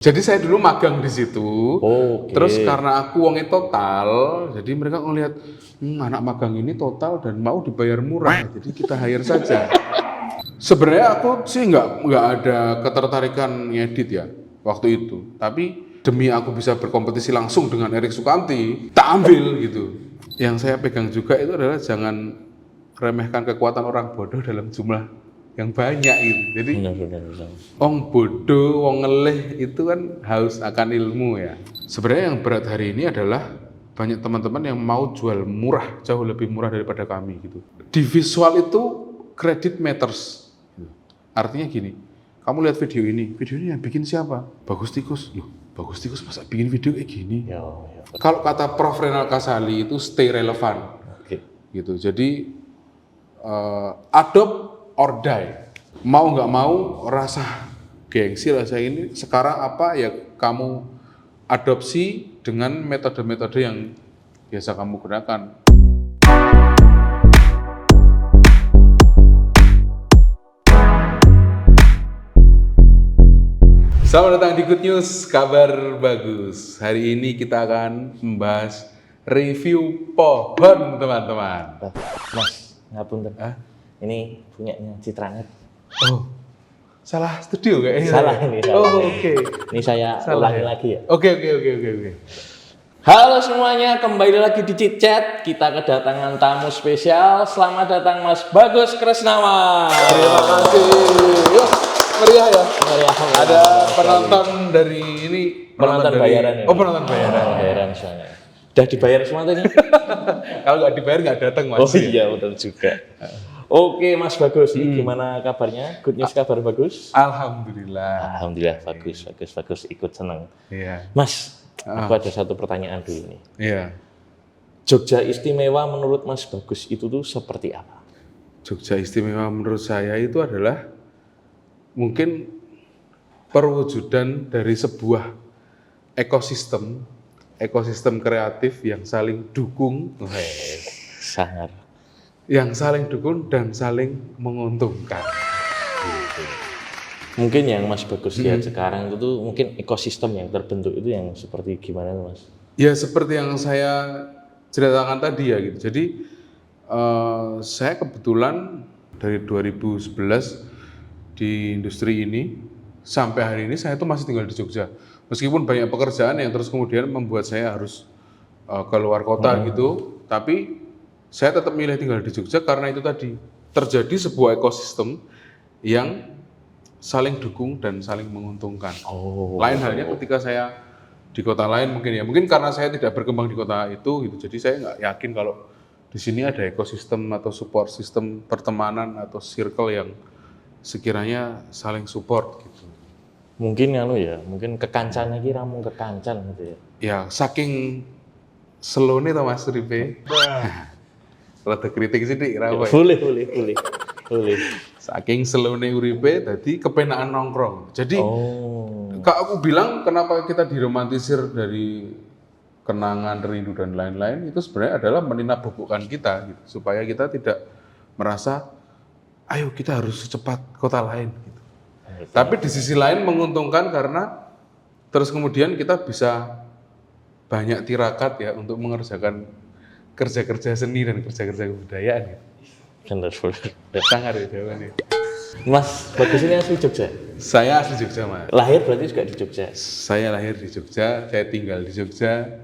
Jadi saya dulu magang di situ, Oke. terus karena aku uangnya total, jadi mereka ngelihat anak magang ini total dan mau dibayar murah, jadi kita hire saja. Sebenarnya aku sih nggak ada ketertarikan ngedit ya waktu itu, tapi demi aku bisa berkompetisi langsung dengan Erik Sukamti, tak ambil gitu. Yang saya pegang juga itu adalah jangan remehkan kekuatan orang bodoh dalam jumlah yang banyak gitu. Jadi Benar. wong bodoh, wong ngelih itu kan haus akan ilmu ya. Sebenarnya yang berat hari ini adalah banyak teman-teman yang mau jual murah, jauh lebih murah daripada kami gitu. Di visual itu credit matters. Artinya gini, kamu lihat video ini yang bikin siapa? Bagus Tikus. Loh, Bagus Tikus masa bikin video kayak gini? Ya. Kalau kata Prof. Renal Kasali itu stay relevant. Oke. Gitu. Jadi adopt or die. Mau nggak mau rasa gengsi rasa ini sekarang apa ya kamu adopsi dengan metode-metode yang biasa kamu gunakan. Selamat datang di Good News, kabar bagus. Hari ini kita akan membahas review pohon, teman-teman. Mas, ngapunten. Ini punyanya Citranet. Oh, salah studio kayaknya. Salah ini. Oh, oke. Ini saya ulangi lagi ya. Oke. Halo semuanya, kembali lagi di Chit Chat. Kita kedatangan tamu spesial. Selamat datang Mas Bagus Kresnawan. Terima kasih. Yuk, meriah ya. Meriah. Ada penonton dari ini. Penonton bayaran ya. Oh, penonton bayaran. Bayaran soalnya. Udah dibayar semua tadi? Kalau nggak dibayar nggak datang Mas. Oh iya, betul juga. Oke Mas Bagus, gimana kabarnya? Good news kabar bagus? Alhamdulillah. Alhamdulillah bagus, ikut senang. Iya. Mas, aku ada satu pertanyaan dulu nih. Iya. Jogja istimewa menurut Mas Bagus itu tuh seperti apa? Jogja istimewa menurut saya itu adalah mungkin perwujudan dari sebuah ekosistem kreatif yang saling dukung, Sangat. yang saling dukung dan saling menguntungkan. Gitu. Mungkin yang Mas Bagus lihat sekarang itu tuh mungkin ekosistem yang terbentuk itu yang seperti gimana tuh Mas? Ya seperti yang saya ceritakan tadi ya gitu. Jadi saya kebetulan dari 2011 di industri ini sampai hari ini saya tuh masih tinggal di Jogja. Meskipun banyak pekerjaan yang terus kemudian membuat saya harus keluar kota gitu, tapi saya tetap milih tinggal di Jogja karena itu tadi terjadi sebuah ekosistem yang saling dukung dan saling menguntungkan. Lain halnya ketika saya di kota lain mungkin karena saya tidak berkembang di kota itu gitu, jadi saya nggak yakin kalau di sini ada ekosistem atau support sistem pertemanan atau circle yang sekiranya saling support gitu. Mungkin mungkin kekancannya kira mau kekancan gitu ya. Ya saking slow nih Mas Ripe. Rada kritik sih dik, rawa. Boleh. Saking selone uripe, tadi kepenaan nongkrong. Jadi, Kak aku bilang kenapa kita diromantisir dari kenangan, rindu dan lain-lain itu sebenarnya adalah menina bubukkan kita, gitu, supaya kita tidak merasa, ayo kita harus secepat kota lain. Gitu. Tapi di sisi lain menguntungkan karena terus kemudian kita bisa banyak tirakat ya untuk mengerjakan kerja-kerja seni dan kerja-kerja kebudayaan ya. Benar. Sangat ya jawabannya. Mas Bagus ini asli Jogja? Saya asli Jogja, Mas. Lahir berarti juga di Jogja? Saya lahir di Jogja, saya tinggal di Jogja,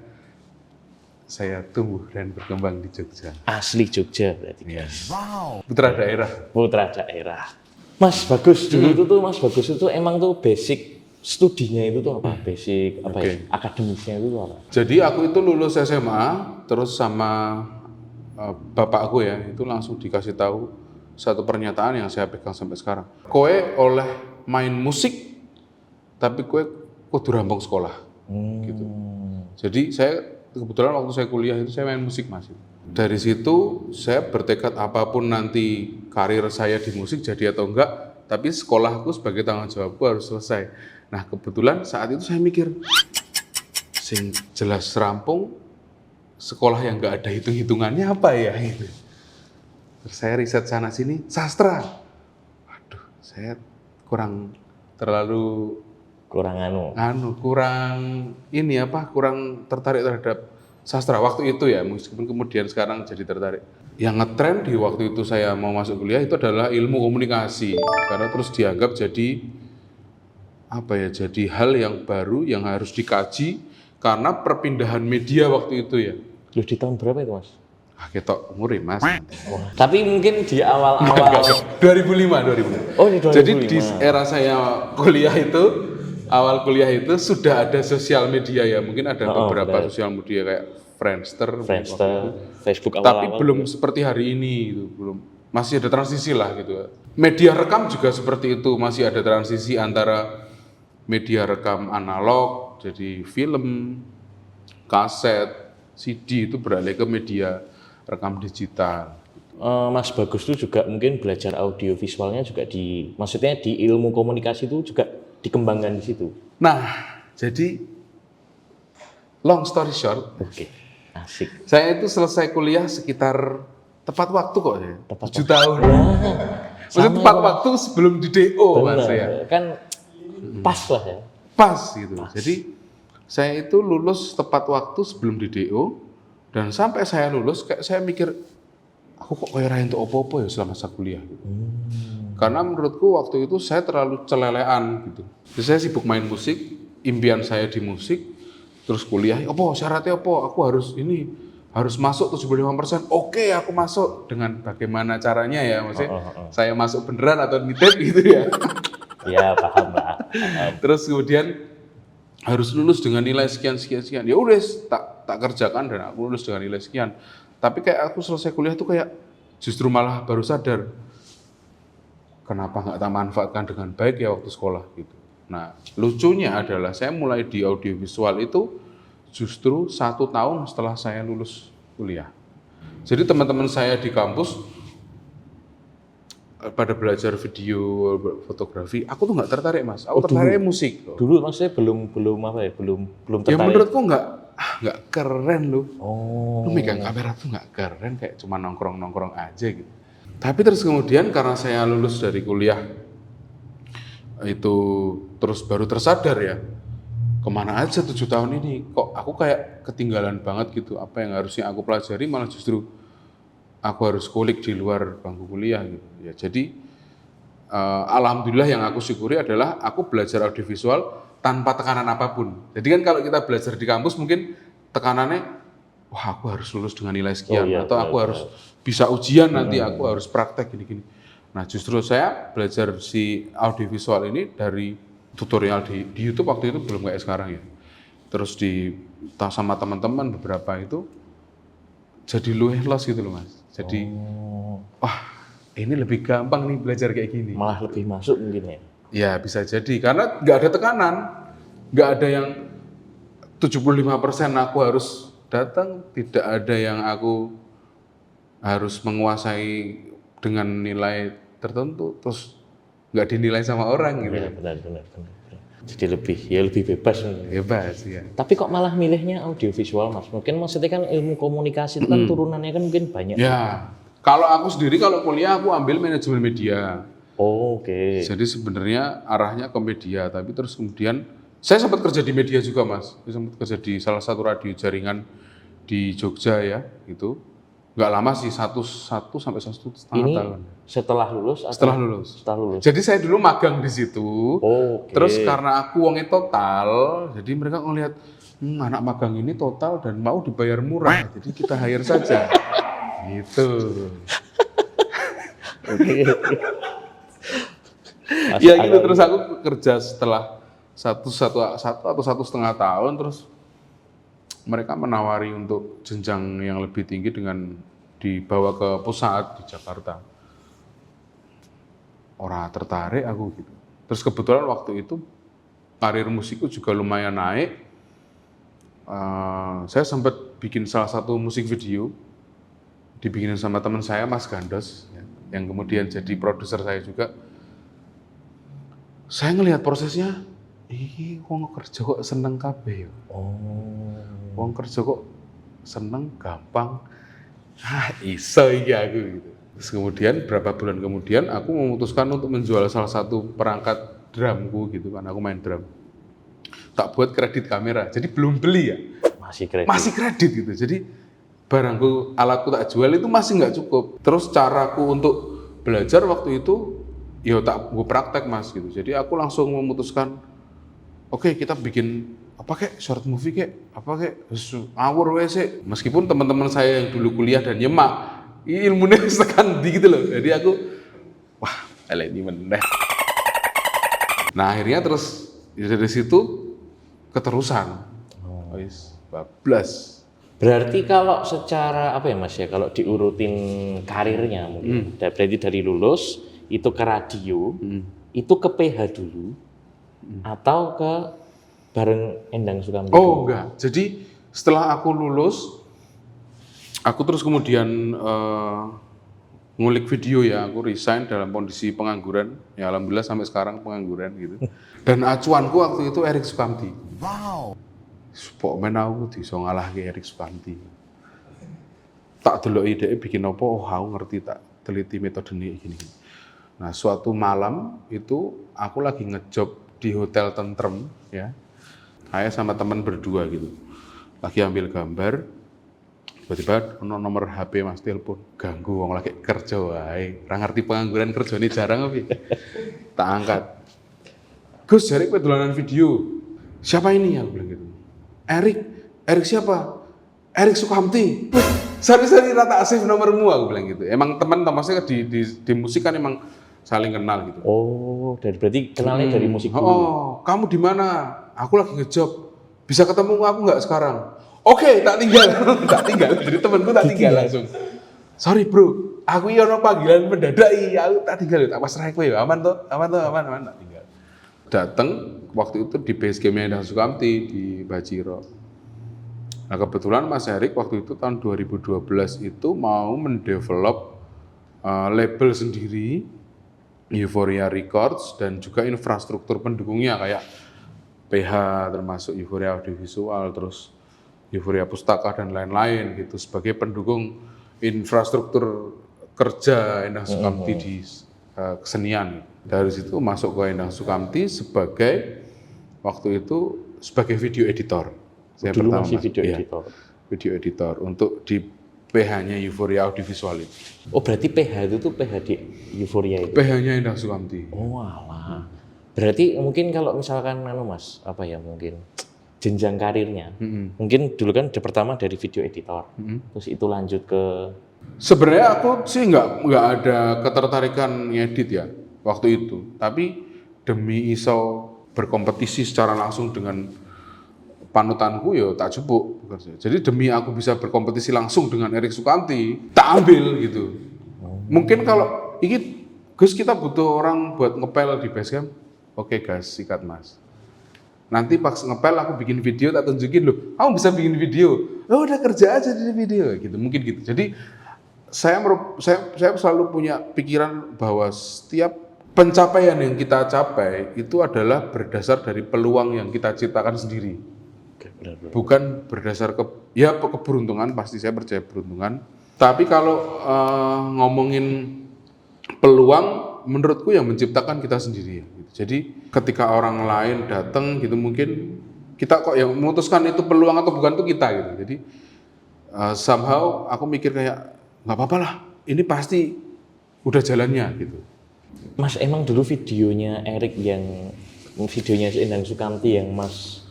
saya tumbuh dan berkembang di Jogja. Asli Jogja berarti. Yes. Wow. Putra daerah. Mas Bagus dulu itu tuh Mas Bagus itu emang tuh basic studinya itu tuh apa? Basic apa ya? Akademisnya itu tuh apa? Jadi aku itu lulus SMA terus sama bapakku ya, itu langsung dikasih tahu satu pernyataan yang saya pegang sampai sekarang. Kowe oleh main musik tapi kowe kudu rampung sekolah. Gitu. Jadi saya kebetulan waktu saya kuliah itu saya main musik Mas. Dari situ saya bertekad apapun nanti karir saya di musik jadi atau enggak, tapi sekolahku sebagai tanggung jawabku harus selesai. Nah kebetulan saat itu saya mikir, sing jelas rampung, sekolah yang nggak ada hitung-hitungannya apa ya gitu. Terus saya riset sana sini, sastra. Waduh, saya kurang terlalu kurang ini apa, kurang tertarik terhadap sastra waktu itu ya, meskipun kemudian sekarang jadi tertarik. Yang ngetren di waktu itu saya mau masuk kuliah itu adalah ilmu komunikasi, karena terus dianggap jadi apa ya, jadi hal yang baru yang harus dikaji karena perpindahan media waktu itu ya. Loh, di tahun berapa itu Mas? Ketok umur ya Mas. Tapi mungkin di awal-awal 2005. Oh, di 2005. Jadi di era saya kuliah itu, awal kuliah itu sudah ada sosial media ya, mungkin ada beberapa sosial media kayak Friendster, Facebook awal-awal. tapi belum seperti hari ini gitu, belum, masih ada transisi lah gitu. Media rekam juga seperti itu, masih ada transisi antara media rekam analog jadi film, kaset, CD itu beralih ke media rekam digital. Mas Bagus itu juga mungkin belajar audio visualnya juga maksudnya di ilmu komunikasi itu juga dikembangkan di situ. Nah, jadi long story short, asik. Saya itu selesai kuliah sekitar tepat waktu kok ya. 7 tahun. Maksudnya tepat waktu sebelum di DO Mas ya. Kan pas lah ya. Pas gitu. Jadi saya itu lulus tepat waktu sebelum di DO, dan sampai saya lulus kayak saya mikir, aku kok kayak raih untuk opo-opo ya selama saya kuliah gitu. Karena menurutku waktu itu saya terlalu celelean gitu. Jadi saya sibuk main musik, impian saya di musik, terus kuliah, syaratnya aku harus masuk 75%. Oke, aku masuk dengan bagaimana caranya ya, maksudnya saya masuk beneran atau nitip gitu ya. Iya, paham lah. Terus kemudian harus lulus dengan nilai sekian. Ya udah tak kerjakan dan aku lulus dengan nilai sekian. Tapi kayak aku selesai kuliah tuh kayak justru malah baru sadar kenapa nggak tak manfaatkan dengan baik ya waktu sekolah gitu. Nah, lucunya adalah saya mulai di audiovisual itu justru 1 tahun setelah saya lulus kuliah. Jadi teman-teman saya di kampus pada belajar video, fotografi, aku tuh nggak tertarik Mas. Aku tertarik musik. Dulu maksudnya belum tertarik. Ya menurutku nggak keren loh. Lu megang kamera tuh nggak keren, kayak cuma nongkrong aja gitu. Tapi terus kemudian karena saya lulus dari kuliah itu terus baru tersadar ya, kemana aja 7 tahun ini, kok aku kayak ketinggalan banget gitu, apa yang harusnya aku pelajari malah justru aku harus kulik di luar bangku kuliah gitu ya. Jadi alhamdulillah yang aku syukuri adalah aku belajar audiovisual tanpa tekanan apapun. Jadi kan kalau kita belajar di kampus mungkin tekanannya, wah aku harus lulus dengan nilai sekian, atau aku harus bisa ujian nanti, aku harus praktek gini-gini. Nah justru saya belajar si audiovisual ini dari tutorial di YouTube waktu itu, belum kayak sekarang ya. Terus sama teman-teman beberapa itu jadi los gitu loh Mas. Jadi wah ini lebih gampang nih belajar kayak gini. Malah lebih masuk mungkin ya. Ya bisa jadi, karena nggak ada tekanan, nggak ada yang 75% aku harus datang, tidak ada yang aku harus menguasai dengan nilai tertentu terus nggak dinilai sama orang gitu. Ya, benar. Jadi lebih bebas. Bebas ya. Tapi kok malah milihnya audiovisual Mas? Mungkin maksudnya kan ilmu komunikasi itu kan turunannya kan mungkin banyak. Ya, kalau aku sendiri kalau kuliah aku ambil manajemen media. Oke. Jadi sebenarnya arahnya ke media, tapi terus kemudian saya sempat kerja di media juga Mas. Saya sempat kerja di salah satu radio jaringan di Jogja ya, gitu. Nggak lama sih, 1 sampai 1,5 tahun. Setelah lulus? Setelah lulus. Setelah lulus. Jadi saya dulu magang di situ. Terus karena aku uangnya total, jadi mereka ngelihat anak magang ini total dan mau dibayar murah, jadi kita hire saja. Gitu. Ya gitu, terus aku kerja setelah 1 atau 1,5 tahun, terus mereka menawari untuk jenjang yang lebih tinggi dengan dibawa ke pusat di Jakarta. Orang tertarik aku gitu. Terus kebetulan waktu itu karir musikku juga lumayan naik. Saya sempat bikin salah satu musik video, dibikinin sama teman saya Mas Gandos, yang kemudian jadi produser saya juga. Saya ngelihat prosesnya, wong kerja kok seneng kabeh yo. Wong kerja kok seneng, gampang. Iso iki aku gitu. Terus kemudian berapa bulan kemudian aku memutuskan untuk menjual salah satu perangkat drumku gitu kan, aku main drum. tak buat kredit kamera. Jadi belum beli ya. Masih kredit gitu. Jadi barangku, alatku tak jual itu masih nggak cukup. Terus caraku untuk belajar waktu itu, ya tak gue praktek Mas gitu. Jadi aku langsung memutuskan, oke, kita bikin apa kek, short movie kek, apa kek, ngawur wes sih. Meskipun teman-teman saya yang dulu kuliah dan nyemak, ilmunya tekan di gitu loh. Jadi aku, wah, ini meneh. Nah akhirnya terus dari situ keterusan. Wis bablas. Berarti kalau secara apa ya Mas ya, kalau diurutin karirnya mungkin, berarti dari lulus itu ke radio, itu ke PH dulu, atau ke bareng Endang Sukamti? Oh enggak, jadi setelah aku lulus, aku terus kemudian ngulik video ya, aku resign dalam kondisi pengangguran, ya alhamdulillah sampai sekarang pengangguran gitu. Dan acuanku waktu itu Erik Sukamti. Wow. Pokoknya aku bisa ngalah ke Erik Sukamti. Tak delok ide bikin apa, oh aku ngerti, tak teliti metode ini gini. Nah suatu malam itu aku lagi ngejob di Hotel Tentrem ya. Saya sama teman berdua gitu. Lagi ambil gambar, tiba-tiba nomor HP Mas telepon, ganggu wong lagi kerja wae. Ora ngerti pengangguran kerja ini jarang apa. Tak angkat. Gus, Erik dolanan video. Siapa ini? Aku bilang gitu. Erik siapa? Erik Sukamti. Sari-sari rata asif nomormu, aku bilang gitu. Emang teman maksudnya di musik kan emang saling kenal gitu. Oh, berarti kenalnya dari musik dulu. Oh, kamu di mana? Aku lagi ngejob. Bisa ketemu aku nggak sekarang? Oke, tak tinggal. Tak tinggal. Jadi temanku tak tinggal langsung. Sorry bro, aku ono panggilan mendadak aku tak tinggal. Tak pasrah kowe ya. Aman toh, aman. Tak tinggal. Datang waktu itu di base game-nya Endang Sukamti di Bajiro. Nah kebetulan Mas Erik waktu itu tahun 2012 itu mau mendevelop label sendiri, Euphoria Records, dan juga infrastruktur pendukungnya kayak PH termasuk Euphoria Audiovisual, terus Euphoria Pustaka dan lain-lain gitu sebagai pendukung infrastruktur kerja Endang Sukamti di kesenian. Dari situ masuk ke Endang Sukamti sebagai waktu itu sebagai video editor. Saya dulu pertama masih video editor. Video editor untuk di PH-nya Euphoria Audiovisual itu. Oh berarti PH itu tuh PH di Euphoria itu? PH-nya Endang Sukamti. Oh alah. Berarti mungkin kalau misalkan Mas, apa ya mungkin jenjang karirnya, mungkin dulu kan pertama dari video editor, terus itu lanjut ke. Sebenarnya aku sih nggak ada ketertarikan ngedit ya waktu itu, tapi demi iso berkompetisi secara langsung dengan panutanku ya tak jebuk. Jadi demi aku bisa berkompetisi langsung dengan Erik Sukamti, tak ambil gitu. Mungkin kalau ini Gus kita butuh orang buat ngepel di Basecamp, oke gas, sikat Mas. Nanti pas ngepel aku bikin video tak tunjukin loh, kamu bisa bikin video, oh udah kerja aja di video gitu, mungkin gitu. Jadi saya selalu punya pikiran bahwa setiap pencapaian yang kita capai itu adalah berdasar dari peluang yang kita ciptakan sendiri. Bukan berdasar keberuntungan, pasti saya percaya beruntungan. Tapi kalau ngomongin peluang, menurutku yang menciptakan kita sendiri. Gitu. Jadi ketika orang lain datang gitu mungkin kita kok yang memutuskan itu peluang atau bukan itu kita gitu. Jadi somehow aku mikir kayak nggak apa-apa lah, ini pasti udah jalannya gitu. Mas emang dulu videonya Erik yang videonya Endang Sukamti yang Mas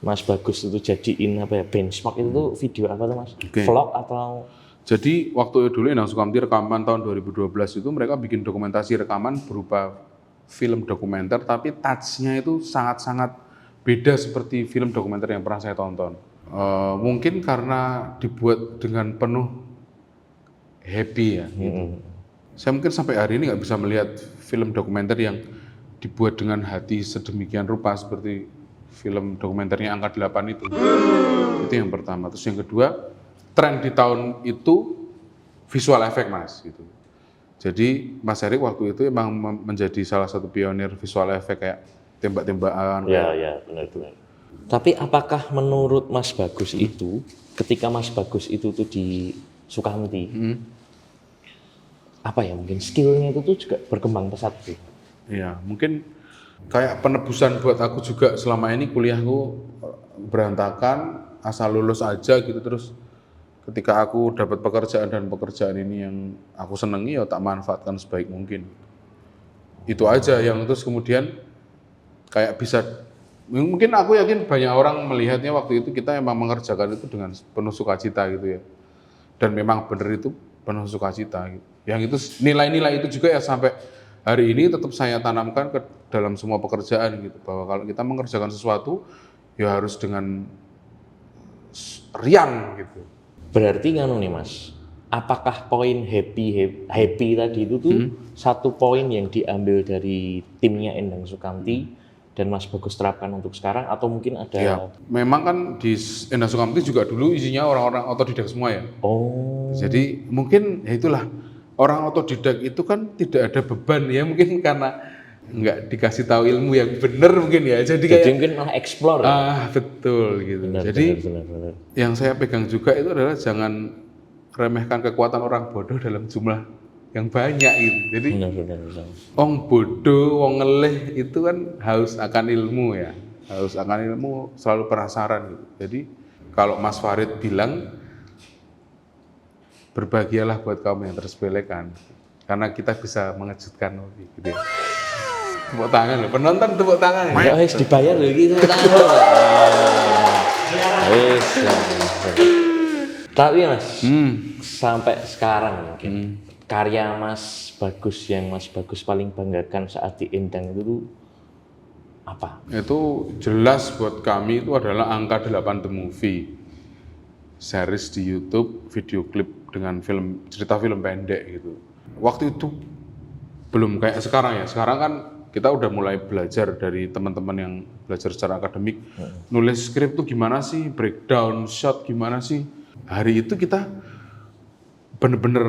Bagus itu jadiin apa ya benchmark itu tuh video apa tuh Mas? Okay. Vlog atau? Jadi waktu dulu Endang Sukamti rekaman tahun 2012 itu mereka bikin dokumentasi rekaman berupa film dokumenter tapi touch-nya itu sangat-sangat beda seperti film dokumenter yang pernah saya tonton. Mungkin karena dibuat dengan penuh happy ya. Gitu. Saya mungkin sampai hari ini nggak bisa melihat film dokumenter yang dibuat dengan hati sedemikian rupa seperti film dokumenternya Angka 8 itu. Itu yang pertama. Terus yang kedua, tren di tahun itu visual effect Mas gitu. Jadi Mas Erik waktu itu emang menjadi salah satu pionir visual effect kayak tembak-tembakan. Ya benar. Tapi apakah menurut Mas Bagus itu ketika Mas Bagus itu tuh di Sukamti, apa ya mungkin skillnya itu tuh juga berkembang pesat sih? Iya, mungkin kayak penebusan buat aku juga. Selama ini kuliahku berantakan, asal lulus aja gitu, terus ketika aku dapat pekerjaan dan pekerjaan ini yang aku senangi ya tak manfaatkan sebaik mungkin. Itu aja yang terus kemudian kayak bisa, mungkin aku yakin banyak orang melihatnya waktu itu kita emang mengerjakan itu dengan penuh sukacita gitu ya. Dan memang benar itu penuh sukacita gitu. Yang itu nilai-nilai itu juga ya sampai hari ini tetap saya tanamkan ke dalam semua pekerjaan gitu, bahwa kalau kita mengerjakan sesuatu ya harus dengan riang gitu. Berarti nganu nih Mas, apakah poin happy tadi itu tuh satu poin yang diambil dari timnya Endang Sukamti dan Mas Bagus terapkan untuk sekarang, atau mungkin ada? Ya, memang kan di Endang Sukamti juga dulu isinya orang-orang otodidak semua ya. Oh. Jadi mungkin ya itulah, orang otodidak itu kan tidak ada beban ya, mungkin karena nggak dikasih tahu ilmu yang benar mungkin ya. Jadi kayak mungkin malah explore ya? Betul gitu. Benar, Jadi benar. yang saya pegang juga itu adalah jangan remehkan kekuatan orang bodoh dalam jumlah yang banyak gitu. Jadi Benar. wong bodoh, wong ngelih itu kan haus akan ilmu ya. Haus akan ilmu, selalu penasaran gitu. Jadi kalau Mas Farid bilang berbahagialah buat kamu yang tersepelekan, karena kita bisa mengejutkan gitu ya. Tepuk tangan loh, penonton tepuk tangan ya. Ya harus dibayar loh gitu. Wes. Tapi Mas, sampai sekarang mungkin karya Mas Bagus yang Mas Bagus paling banggakan saat di Endang itu tuh apa? Itu jelas buat kami itu adalah Angka 8 The Movie, series di YouTube, video klip dengan cerita film pendek gitu. Waktu itu belum kayak sekarang ya. Sekarang kan kita udah mulai belajar dari teman-teman yang belajar secara akademik, nulis skrip tuh gimana sih, breakdown shot gimana sih. Hari itu kita bener-bener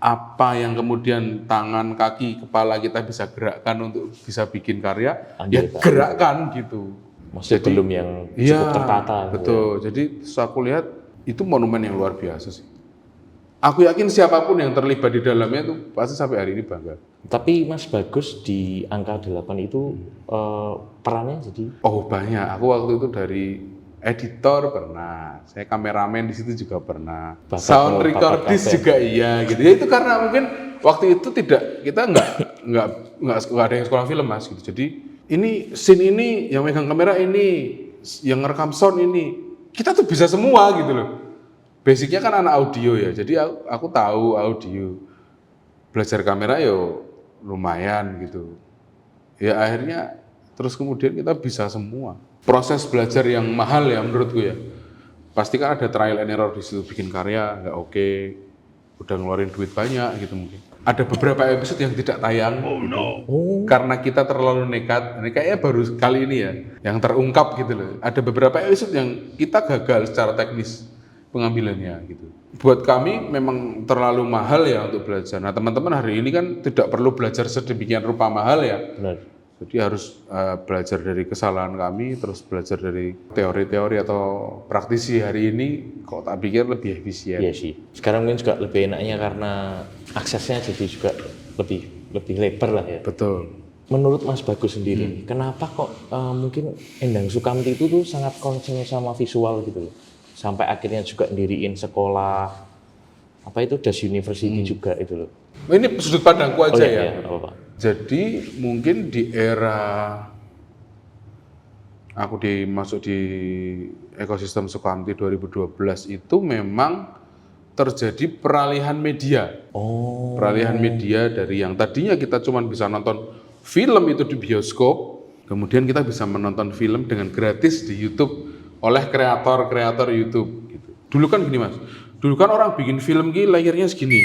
apa yang kemudian tangan, kaki, kepala kita bisa gerakkan untuk bisa bikin karya, ya gerakkan gitu. Masih belum yang cukup tertata. Betul. Jadi aku lihat itu monumen yang luar biasa sih. Aku yakin siapapun yang terlibat di dalamnya itu pasti sampai hari ini bangga. Tapi Mas Bagus di Angka 8 itu perannya jadi? Oh banyak. Aku waktu itu dari editor pernah, saya kameramen di situ juga pernah, sound recordist juga iya gitu. Ya itu karena mungkin waktu itu kita nggak ada yang sekolah film Mas gitu. Jadi ini scene ini yang megang kamera ini, yang ngerekam sound ini, kita tuh bisa semua gitu loh. Basicnya kan anak audio ya, jadi aku tahu audio, belajar kamera yo lumayan gitu. Ya akhirnya terus kemudian kita bisa semua. Proses belajar yang mahal ya menurutku ya. Pasti kan ada trial and error di situ, bikin karya nggak oke, udah ngeluarin duit banyak gitu mungkin. Ada beberapa episode yang tidak tayang karena kita terlalu nekat. Ini kayaknya baru kali ini ya yang terungkap gitu loh. Ada beberapa episode yang kita gagal secara teknis pengambilannya gitu. Buat kami memang terlalu mahal ya untuk belajar. Nah teman-teman hari ini kan tidak perlu belajar sedemikian rupa mahal ya. Benar. Jadi harus belajar dari kesalahan kami, terus belajar dari teori-teori atau praktisi hari ini, kok tak pikir lebih efisien. Iya sih. Sekarang mungkin juga lebih enaknya karena aksesnya jadi juga lebih lebar lah ya. Betul. Menurut Mas Bagus sendiri, kenapa kok mungkin Endang Sukamti itu tuh sangat concern sama visual gitu loh? Sampai akhirnya juga ndiriin sekolah, apa itu Das University juga itu loh. Ini sudut pandangku aja ya. Iya, apa-apa. Jadi mungkin di era aku masuk di ekosistem Sukamti 2012 itu memang terjadi peralihan media. Peralihan media dari yang tadinya kita cuma bisa nonton film itu di bioskop, kemudian kita bisa menonton film dengan gratis di YouTube oleh kreator-kreator YouTube. Gitu. Dulu kan gini Mas, dulu kan orang bikin film gini layarnya segini,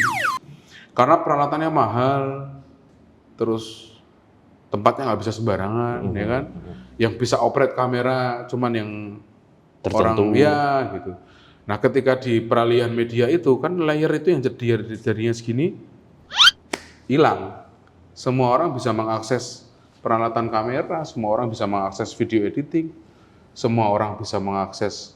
karena peralatannya mahal. Terus tempatnya nggak bisa sembarangan, ya kan? Yang bisa operate kamera cuman yang tertentu. Orang ya gitu. Nah ketika di peralihan media itu kan layer itu yang jadinya segini hilang. Semua orang bisa mengakses peralatan kamera, semua orang bisa mengakses video editing, semua orang bisa mengakses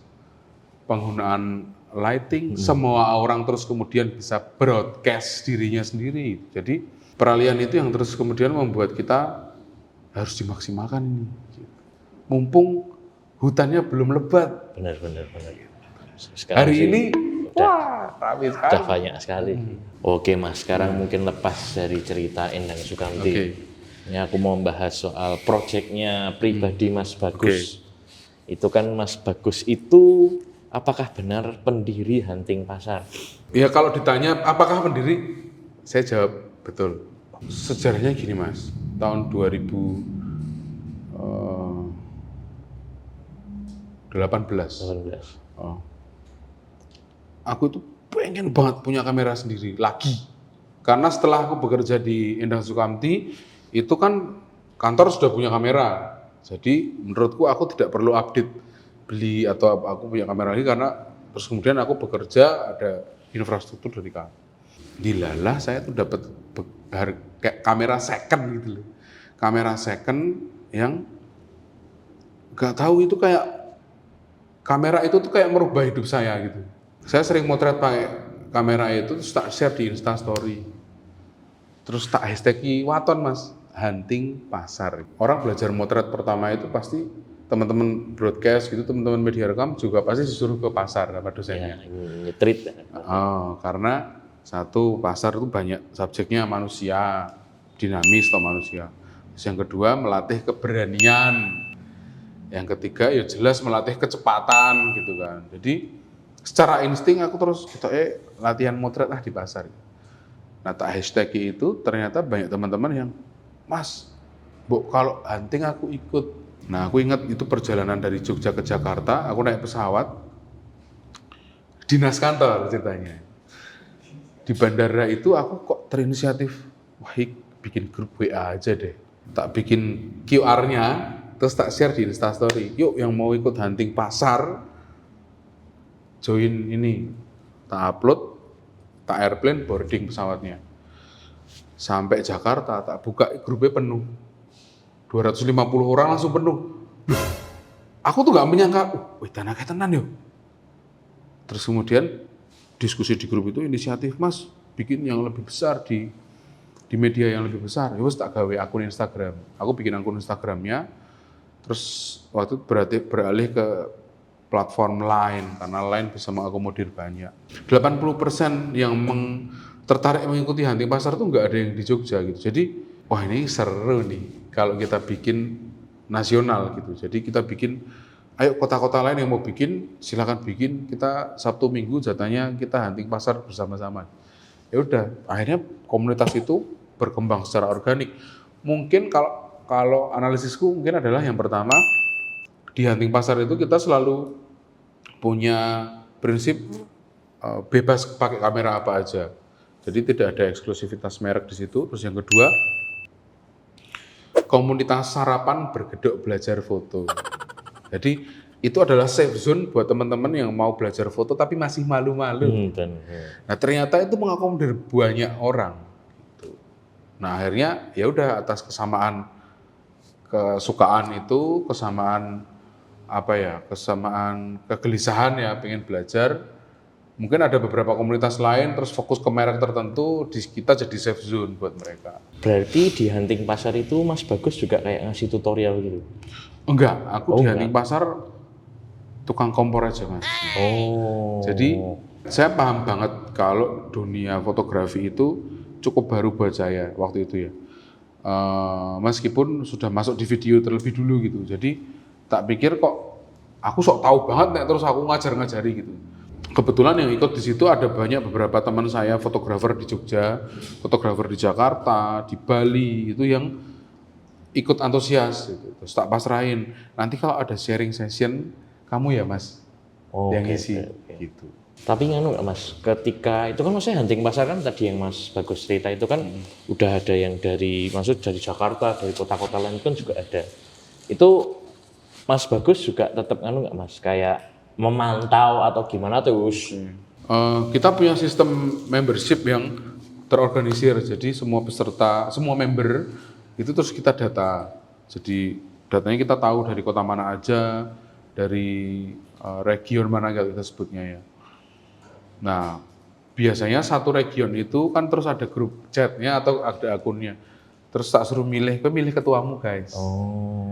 penggunaan lighting, semua orang terus kemudian bisa broadcast dirinya sendiri. Jadi peralihan itu yang terus kemudian membuat kita harus dimaksimalkan ini. Mumpung hutannya belum lebat. Benar. Hari sih ini, udah, ramai sekali. udah banyak sekali. Oke Mas, sekarang mungkin lepas dari cerita Endang Sukamti. Oke. Ini aku mau membahas soal proyeknya pribadi Mas Bagus. Itu kan Mas Bagus itu apakah benar pendiri Hunting Pasar? Ya kalau ditanya apakah pendiri, saya jawab betul. Sejarahnya gini Mas, tahun 2018. Aku itu pengen banget punya kamera sendiri lagi. Karena setelah aku bekerja di Endang Sukamti, itu kan kantor sudah punya kamera. Jadi menurutku aku tidak perlu update beli atau aku punya kamera lagi karena terus kemudian aku bekerja ada infrastruktur dari kantor. Dilalah saya tuh dapat kayak kamera second gitu loh. Kamera second yang nggak tahu itu kayak kamera itu tuh kayak merubah hidup saya gitu. Saya sering motret pakai kamera itu terus tak share di Instastory. Terus tak hashtagi waton Mas, Hunting Pasar. Orang belajar motret pertama itu pasti teman-teman broadcast gitu, teman-teman media rekam juga pasti disuruh ke pasar sama dosennya. Nyetrit. Karena satu pasar itu banyak subjeknya manusia, dinamis atau manusia. Terus yang kedua melatih keberanian. Yang ketiga ya jelas melatih kecepatan gitu kan. Jadi secara insting aku terus latihan motret di pasar. Nah tak hashtag itu ternyata banyak teman-teman yang Mas, Bu kalau hunting aku ikut. Nah aku ingat itu perjalanan dari Jogja ke Jakarta, aku naik pesawat, dinas kantor ceritanya. Di bandara itu aku kok terinisiatif, wah bikin grup WA aja deh. Tak bikin QR-nya, terus tak share di Instastory. Yuk yang mau ikut hunting pasar, join ini. Tak upload, tak airplane, boarding pesawatnya. Sampai Jakarta, tak buka grupnya penuh. 250 orang langsung penuh. Aku tuh gak menyangka, tanah tenan yuk. Terus kemudian diskusi di grup itu inisiatif, Mas, bikin yang lebih besar di media yang lebih besar. Ya wes tak gawe akun Instagram. Aku bikin akun Instagramnya. Terus waktu itu beralih ke platform Line karena Line bisa mengakomodir banyak. 80% yang tertarik mengikuti hunting pasar tuh nggak ada yang di Jogja gitu. Jadi wah ini seru nih kalau kita bikin nasional gitu. Jadi kita bikin, ayo kota-kota lain yang mau bikin silakan bikin. Kita Sabtu Minggu jatahnya kita hunting pasar bersama-sama. Ya udah, akhirnya komunitas itu berkembang secara organik. Mungkin kalau analisisku mungkin adalah yang pertama di hunting pasar itu kita selalu punya prinsip bebas pakai kamera apa aja. Jadi tidak ada eksklusivitas merek di situ. Terus yang kedua, komunitas sarapan bergedok belajar foto. Jadi itu adalah safe zone buat teman-teman yang mau belajar foto tapi masih malu-malu. Nah ternyata itu mengakomodir banyak orang. Gitu. Nah akhirnya ya udah atas kesamaan kesukaan itu, kesamaan kegelisahan ya pengen belajar. Mungkin ada beberapa komunitas lain terus fokus ke merek tertentu, di kita jadi safe zone buat mereka. Berarti di hunting pasar itu Mas Bagus juga kayak ngasih tutorial gitu? Enggak, aku di hunting pasar tukang kompor aja Mas. Jadi saya paham banget kalau dunia fotografi itu cukup baru buat saya waktu itu ya. Meskipun sudah masuk di video terlebih dulu gitu. Jadi tak pikir kok aku sok tahu banget terus aku ngajari gitu. Kebetulan yang ikut di situ ada beberapa teman saya fotografer di Jogja, fotografer di Jakarta, di Bali itu yang ikut antusias gitu. Terus tak pasrahin. Nanti kalau ada sharing session kamu ya Mas yang ngisi gitu. Tapi nganu nggak Mas, ketika itu kan maksudnya hunting pasar kan tadi yang Mas Bagus cerita itu kan udah ada yang dari Jakarta, dari kota-kota lain kan juga ada. Itu Mas Bagus juga tetap nganu nggak Mas, kayak memantau atau gimana terus? Kita punya sistem membership yang terorganisir, jadi semua peserta, semua member itu terus kita data. Jadi datanya kita tahu dari kota mana aja, dari region mana kita sebutnya ya. Nah, biasanya satu region itu kan terus ada grup chatnya atau ada akunnya. Terus tak suruh milih ketuamu guys.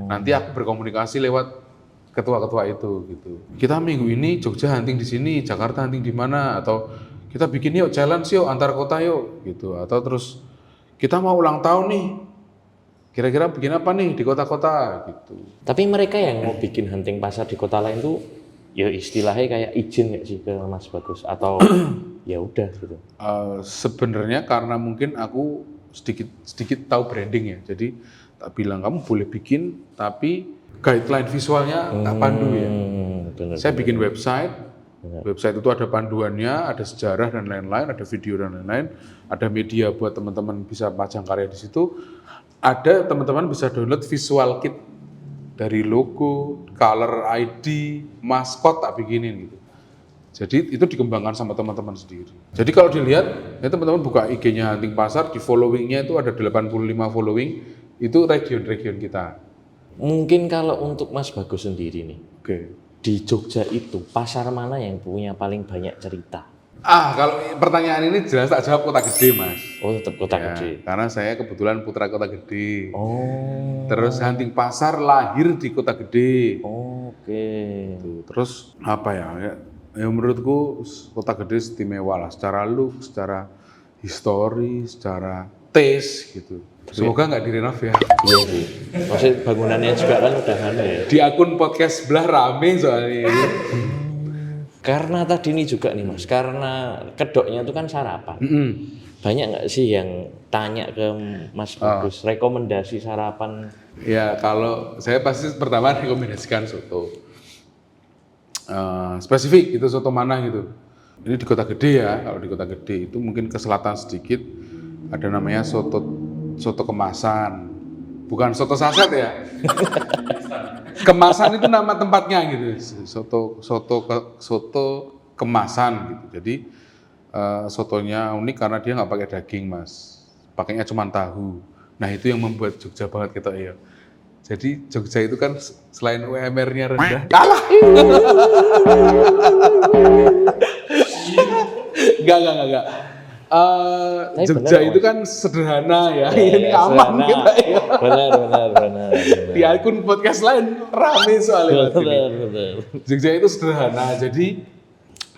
Nanti aku berkomunikasi lewat ketua-ketua itu gitu. Kita minggu ini Jogja hunting di sini, Jakarta hunting di mana, atau kita bikin yuk challenge yuk antar kota yuk gitu. Atau terus kita mau ulang tahun nih, kira-kira bikin apa nih di kota-kota gitu. Tapi mereka yang mau bikin hunting pasar di kota lain tuh, ya istilahnya kayak izin nggak sih ke Mas Bagus atau ya udah gitu? Sebenarnya karena mungkin aku sedikit tahu branding ya, jadi tak bilang kamu boleh bikin, tapi guideline visualnya tak pandu ya. Saya bikin website itu ada panduannya, ada sejarah dan lain-lain, ada video dan lain-lain, ada media buat teman-teman bisa pajang karya di situ. Ada teman-teman bisa download visual kit dari logo, color ID, maskot tak bikinin gitu. Jadi itu dikembangkan sama teman-teman sendiri. Jadi kalau dilihat, ya teman-teman buka IG-nya Hunting Pasar, di following-nya itu ada 85 following, itu region-region kita. Mungkin kalau untuk Mas Bagus sendiri nih, di Jogja itu pasar mana yang punya paling banyak cerita? Kalau pertanyaan ini jelas tak jawab Kota Gede, Mas. Oh, tetap Kota Ya, Gede. karena saya kebetulan putra Kota Gede. Oh. Terus Hunting Pasar lahir di Kota Gede. Oke. Tuh, terus apa ya? Ya menurutku Kota Gede istimewa lah, secara look, secara histori, secara taste gitu. Semoga nggak direnov ya. Iya sih. Maksudnya bangunannya juga kan udah aneh ya. Di akun podcast sebelah rame soalnya ini. Karena tadi ini juga nih Mas, karena kedoknya itu kan sarapan. Banyak nggak sih yang tanya ke Mas Bagus rekomendasi sarapan? Ya kalau saya pasti pertama rekomendasikan soto. Spesifik itu soto mana gitu. Ini di Kota Gede ya, kalau di Kota Gede itu mungkin ke selatan sedikit ada namanya soto kemasan. Bukan soto saset ya. Kemasan itu nama tempatnya gitu. Soto kemasan gitu. Jadi sotonya unik karena dia nggak pakai daging, Mas. Pakainya cuma tahu. Nah, itu yang membuat Jogja banget kita ya. Jadi Jogja itu kan selain UMR-nya rendah, kalah. Enggak. Jogja itu kan sederhana ya, ini aman kita ya. Benar. Di akun podcast lain rame soalnya. Benar. Jogja itu sederhana, jadi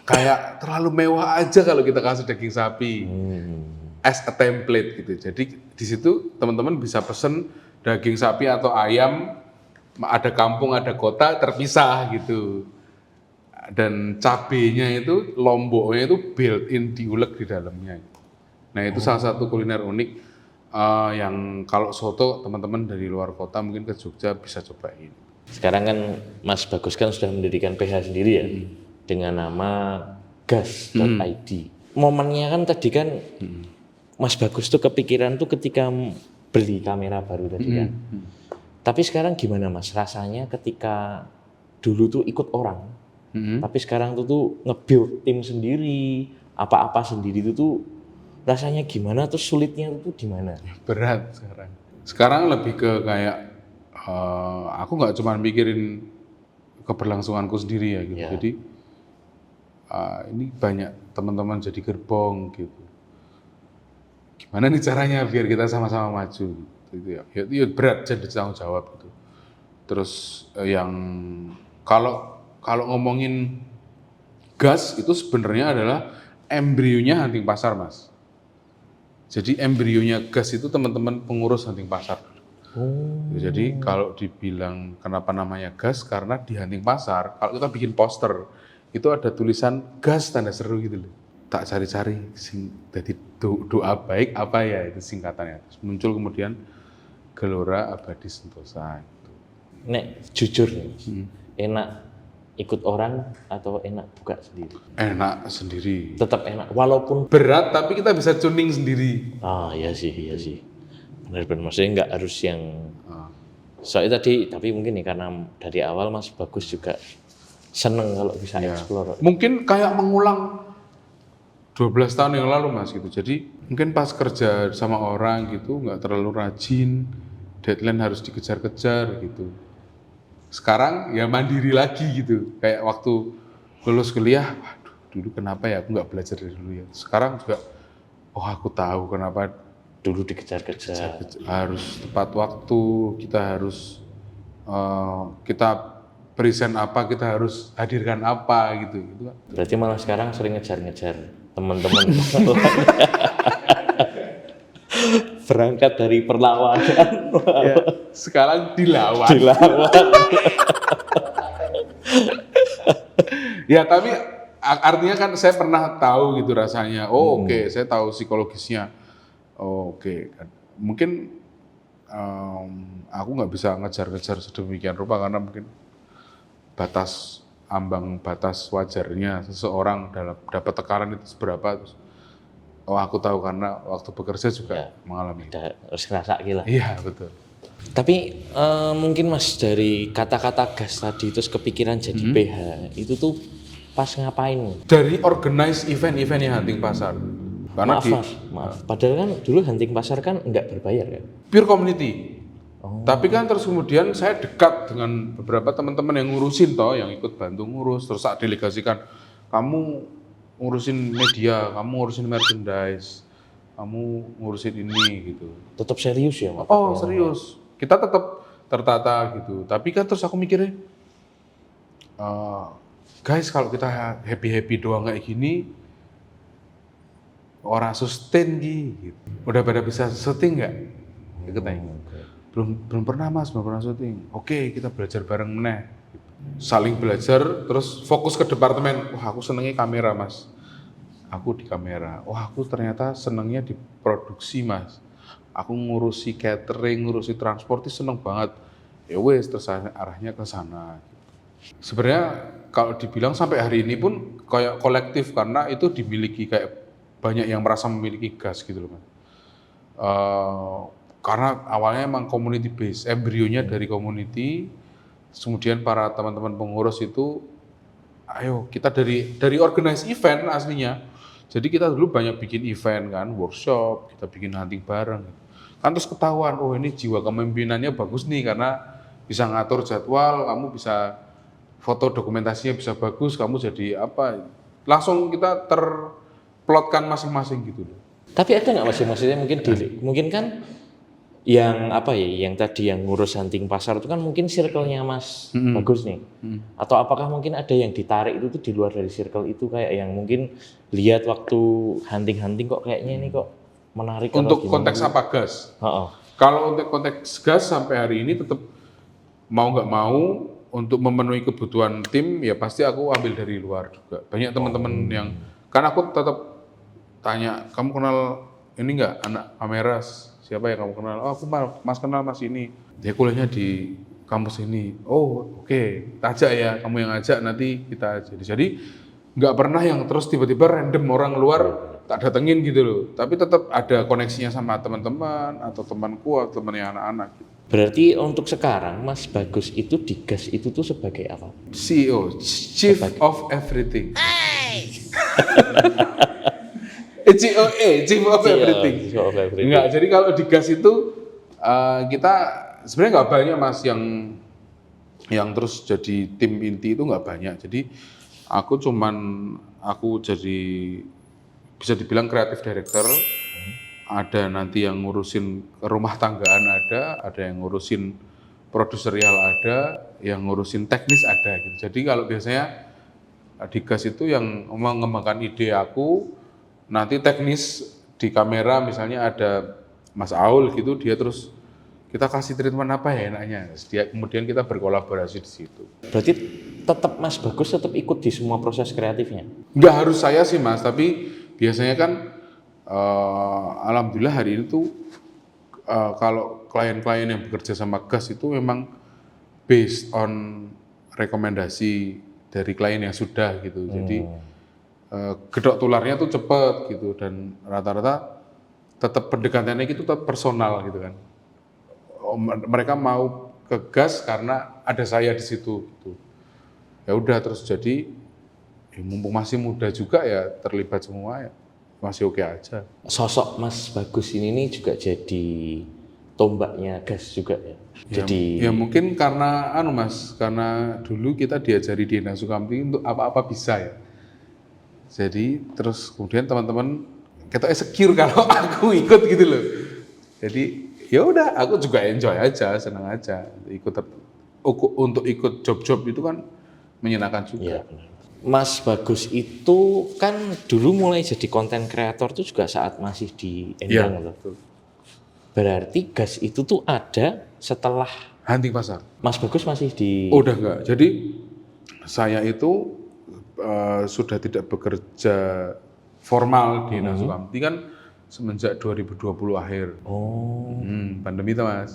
kayak terlalu mewah aja kalau kita kasih daging sapi as a template gitu. Jadi di situ teman-teman bisa pesen daging sapi atau ayam, ada kampung, ada kota, terpisah gitu. Dan cabenya itu, lomboknya itu built-in diulek di dalamnya. Nah itu salah satu kuliner unik yang kalau soto teman-teman dari luar kota mungkin ke Jogja bisa cobain. Sekarang kan Mas Bagus kan sudah mendirikan PH sendiri ya, dengan nama gas.id. Momennya kan tadi kan Mas Bagus tuh kepikiran tuh ketika beli kamera baru tadi kan. Tapi sekarang gimana Mas rasanya ketika dulu tuh ikut orang, tapi sekarang tuh nge-build tim sendiri, apa-apa sendiri itu tuh rasanya gimana, tuh sulitnya itu di mana? Berat sekarang. Sekarang lebih ke kayak aku nggak cuma mikirin keberlangsunganku sendiri ya gitu. Ya. Jadi ini banyak teman-teman jadi gerbong gitu. Gimana nih caranya biar kita sama-sama maju gitu ya. Ya berat jadi tanggung jawab gitu. Terus yang kalau ngomongin gas itu sebenarnya adalah embrionya Hunting Pasar, Mas. Jadi embrionya gas itu teman-teman pengurus Hunting Pasar. Jadi kalau dibilang kenapa namanya gas, karena di Hunting Pasar kalau kita bikin poster itu ada tulisan gas tanda seru gitu loh. Tak cari-cari jadi doa baik apa ya itu singkatannya. Terus muncul kemudian Gelora Abadi Sentosa gitu. Nek jujur nih, enak ikut orang atau enak buka sendiri? Enak sendiri. Tetap enak, walaupun Berat tapi kita bisa tuning sendiri. iya sih. Benar-benar, maksudnya nggak harus yang soalnya tadi, tapi mungkin nih karena dari awal Mas Bagus juga seneng kalau bisa explore. Mungkin kayak mengulang 12 tahun yang lalu, Mas gitu. Jadi mungkin pas kerja sama orang gitu nggak terlalu rajin, deadline harus dikejar-kejar gitu. Sekarang ya mandiri lagi gitu. Kayak waktu lulus kuliah, waduh dulu kenapa ya aku nggak belajar dari dulu ya. Sekarang juga, oh aku tahu kenapa Dulu dikejar-kejar. harus tepat waktu, kita harus kita present apa, kita harus hadirkan apa gitu kan. Berarti malah sekarang sering ngejar-ngejar teman-teman. Berangkat dari perlawanan. Ya, sekarang dilawan. Ya tapi artinya kan saya pernah tahu gitu rasanya. Oh oke, saya tahu psikologisnya. Oh oke. Mungkin aku nggak bisa ngejar-ngejar sedemikian rupa karena mungkin ambang batas wajarnya seseorang dalam dapat tekanan itu seberapa. Terus, oh aku tahu karena waktu bekerja juga mengalami. Harus ngerasa gila. Iya betul. Tapi mungkin Mas dari kata-kata gas tadi terus kepikiran jadi PH itu tuh pas ngapain? Dari organize event-event yang hunting pasar. Karena Maaf. Padahal kan dulu hunting pasar kan nggak berbayar ya? pure community. Tapi kan terus kemudian saya dekat dengan beberapa teman-teman yang ngurusin yang ikut bantu ngurus, terus saya delegasikan, kamu ngurusin media, kamu ngurusin merchandise, kamu ngurusin ini gitu. Tetap serius ya, Mas? Oh serius, kita tetap tertata gitu. Tapi kan terus aku mikirnya, guys kalau kita happy doang kayak gini, orang sustain gitu. Udah pada bisa syuting nggak? Ikut aja. Belum pernah mas, belum pernah syuting. Oke, kita belajar bareng meneh. Saling belajar, terus fokus ke departemen. Wah, aku senengnya kamera mas. Aku di kamera. Wah, aku ternyata senengnya di produksi mas. Aku ngurusi catering, ngurusi transportasi seneng banget. Ya wes, terus arahnya ke sana. Sebenarnya kalau dibilang sampai hari ini pun kayak kolektif karena itu dimiliki kayak banyak yang merasa memiliki gas gitu loh mas. Karena awalnya emang community base, embrionya dari community, kemudian para teman-teman pengurus itu, ayo kita dari organize event aslinya. Jadi kita dulu banyak bikin event kan, workshop, kita bikin hunting bareng. Kan terus ketahuan, oh ini jiwa kepemimpinannya bagus nih karena bisa ngatur jadwal, kamu bisa foto dokumentasinya bisa bagus, kamu jadi apa? Langsung kita terplotkan masing-masing gitu loh. Tapi ada nggak maksudnya mungkin kan yang yang tadi yang ngurus hunting pasar itu kan mungkin circle-nya Mas bagus nih. Atau apakah mungkin ada yang ditarik itu tuh di luar dari circle itu kayak yang mungkin lihat waktu hunting kok kayaknya ini kok menarik. Untuk konteks apa gas? Kalau untuk konteks gas sampai hari ini tetap mau nggak mau untuk memenuhi kebutuhan tim ya pasti aku ambil dari luar juga. Banyak teman-teman yang kan aku tetap tanya, kamu kenal ini nggak anak Pameras? Siapa yang kamu kenal? Oh aku mas kenal mas ini. Dia kuliahnya di kampus ini. Oh oke, ajak ya, kamu yang ajak nanti kita aja. Jadi nggak pernah yang terus tiba-tiba random orang luar tak datengin gitu loh. Tapi tetap ada koneksinya sama teman-teman atau temanku atau teman yang anak-anak. Gitu. Berarti untuk sekarang Mas Bagus itu di gas itu tuh sebagai apa? CEO, Chief of Everything. Chief of Everything. Enggak, jadi kalau di gas itu kita sebenarnya nggak banyak mas yang terus jadi tim inti itu nggak banyak. Jadi aku jadi bisa dibilang kreatif director. Ada nanti yang ngurusin rumah tanggaan ada yang ngurusin produserial ada, yang ngurusin teknis ada gitu. Jadi kalau biasanya di gas itu yang mengembangkan ide aku, nanti teknis di kamera misalnya ada Mas Aul gitu, dia terus kita kasih treatment apa ya enaknya. Kemudian kita berkolaborasi di situ. Berarti tetap Mas Bagus tetap ikut di semua proses kreatifnya? Nggak harus saya sih Mas, tapi biasanya kan alhamdulillah hari ini tuh kalau klien-klien yang bekerja sama gas itu memang based on rekomendasi dari klien yang sudah gitu. Jadi gedok tularnya tuh cepet gitu dan rata-rata tetap pendekatannya itu tetap personal gitu kan. Mereka mau ke gas karena ada saya di situ gitu. Ya udah terus jadi mumpung masih muda juga ya terlibat semua ya masih oke aja. Sosok Mas Bagus ini nih juga jadi tombaknya gas juga ya. Jadi ya mungkin karena Mas, karena dulu kita diajari di Endang Sukamti untuk apa-apa bisa ya. Jadi terus kemudian teman-teman kita insecure kalau aku ikut gitu loh. Jadi ya udah, aku juga enjoy aja, senang aja untuk ikut job-job itu kan menyenangkan juga. Iya, benar. Mas Bagus itu kan dulu mulai jadi konten kreator itu juga saat masih di Endang loh. Berarti gas itu tuh ada setelah Hunting pasar. Mas Bagus masih di... Oh, udah enggak. Jadi saya itu sudah tidak bekerja formal di Nasukamti kan semenjak 2020 akhir. Pandemi itu Mas.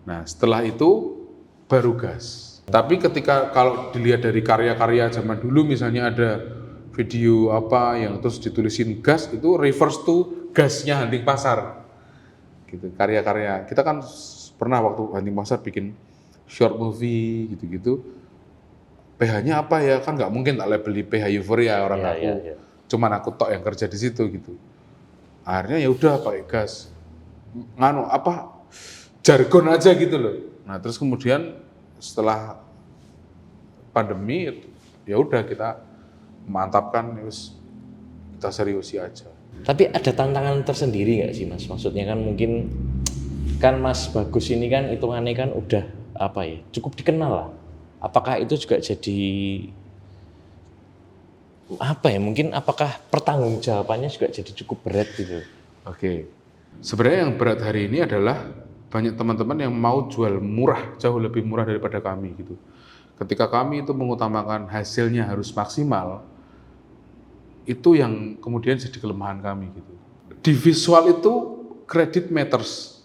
Nah setelah itu baru gas. Tapi ketika kalau dilihat dari karya-karya zaman dulu misalnya ada video apa yang terus ditulisin gas, itu refers to gasnya Hunting Pasar. Gitu, karya-karya. Kita kan pernah waktu Hunting Pasar bikin short movie gitu-gitu. PH-nya apa ya? Kan nggak mungkin tak labeli PH Euphoria orang aku. Cuman aku tok yang kerja di situ gitu. Akhirnya ya udah pakai gas. Jargon aja gitu loh. Nah, terus kemudian setelah pandemi ya udah kita mantapkan, kita seriusi aja. Tapi ada tantangan tersendiri nggak sih Mas? Maksudnya kan mungkin kan Mas Bagus ini kan hitungannya kan udah cukup dikenal lah. Apakah itu juga jadi mungkin apakah pertanggungjawabannya juga jadi cukup berat gitu? Oke. Sebenarnya yang berat hari ini adalah banyak teman-teman yang mau jual murah, jauh lebih murah daripada kami gitu. Ketika kami itu mengutamakan hasilnya harus maksimal, itu yang kemudian jadi kelemahan kami gitu. Di visual itu credit matters.